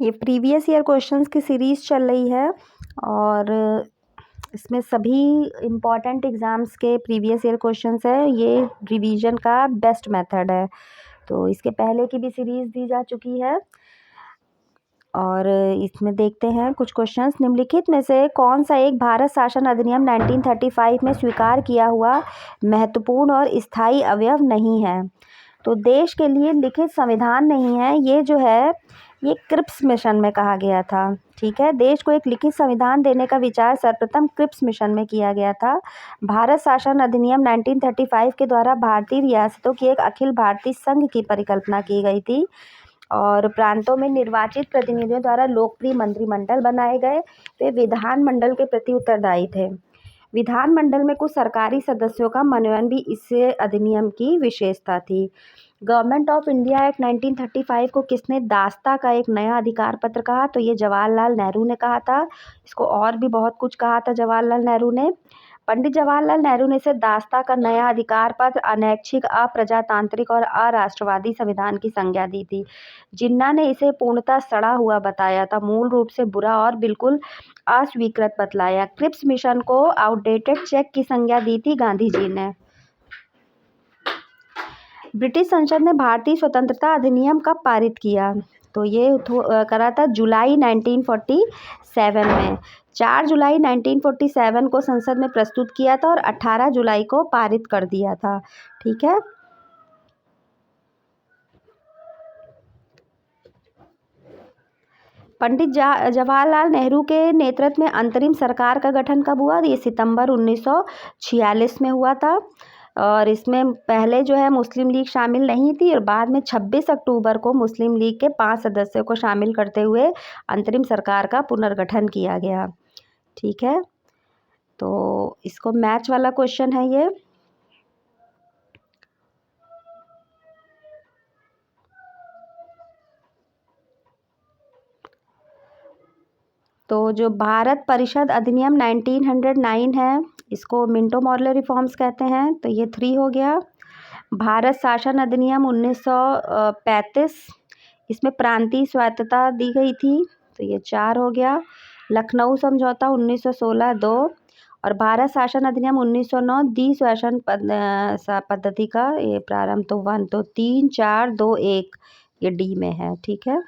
ये previous year questions की series चल रही है और इसमें सभी इम्पॉर्टेंट एग्ज़ाम्स के प्रीवियस ईयर क्वेश्चंस है। ये रिवीजन का बेस्ट मेथड है। तो इसके पहले की भी सीरीज़ दी जा चुकी है और इसमें देखते हैं कुछ क्वेश्चंस। निम्नलिखित में से कौन सा एक भारत शासन अधिनियम 1935 में स्वीकार किया हुआ महत्वपूर्ण और स्थायी अवयव नहीं है? तो देश के लिए लिखित संविधान नहीं है, ये जो है ये क्रिप्स मिशन में कहा गया था। ठीक है, देश को एक लिखित संविधान देने का विचार सर्वप्रथम क्रिप्स मिशन में किया गया था। भारत शासन अधिनियम 1935 के द्वारा भारतीय रियासतों की एक अखिल भारतीय संघ की परिकल्पना की गई थी और प्रांतों में निर्वाचित प्रतिनिधियों द्वारा लोकप्रिय मंत्रिमंडल बनाए गए। वे विधानमंडल के प्रति उत्तरदायी थे। विधानमंडल में कुछ सरकारी सदस्यों का मनोनयन भी इस अधिनियम की विशेषता थी। गवर्नमेंट ऑफ इंडिया एक्ट 1935 को किसने दास्ता का एक नया अधिकार पत्र कहा? तो ये जवाहरलाल नेहरू ने कहा था। इसको और भी बहुत कुछ कहा था जवाहरलाल नेहरू ने। पंडित जवाहरलाल नेहरू ने इसे दास्ता का नया अधिकार पत्र, अनैच्छिक, अप्रजातांत्रिक और अराष्ट्रवादी संविधान की संज्ञा दी थी। जिन्ना ने इसे पूर्णतः सड़ा हुआ बताया था, मूल रूप से बुरा और बिल्कुल अस्वीकृत बतलाया। क्रिप्स मिशन को आउटडेटेड चेक की संज्ञा दी थी गांधी जी ने। ब्रिटिश संसद ने भारतीय स्वतंत्रता अधिनियम कब पारित किया? तो ये करा था जुलाई 1947 में। 4 जुलाई 1947 को संसद में प्रस्तुत किया था और 18 जुलाई को पारित कर दिया था। ठीक है, पंडित जवाहरलाल नेहरू के नेतृत्व में अंतरिम सरकार का गठन कब हुआ? ये सितंबर 1946 में हुआ था और इसमें पहले जो है मुस्लिम लीग शामिल नहीं थी और बाद में 26 अक्टूबर को मुस्लिम लीग के 5 सदस्यों को शामिल करते हुए अंतरिम सरकार का पुनर्गठन किया गया। ठीक है, तो इसको मैच वाला क्वेश्चन है ये। तो जो भारत परिषद अधिनियम 1909 है, इसको मिंटो मॉर्ले रिफॉर्म्स कहते हैं, तो ये 3 हो गया। भारत शासन अधिनियम 1935, इसमें प्रांतीय स्वायत्तता दी गई थी, तो ये 4 हो गया। लखनऊ समझौता 1916 2 और भारत शासन अधिनियम 1909 द्विशासन पद्धति का ये प्रारंभ, तो 1, तो 3 4 2 1 ये डी में है। ठीक है।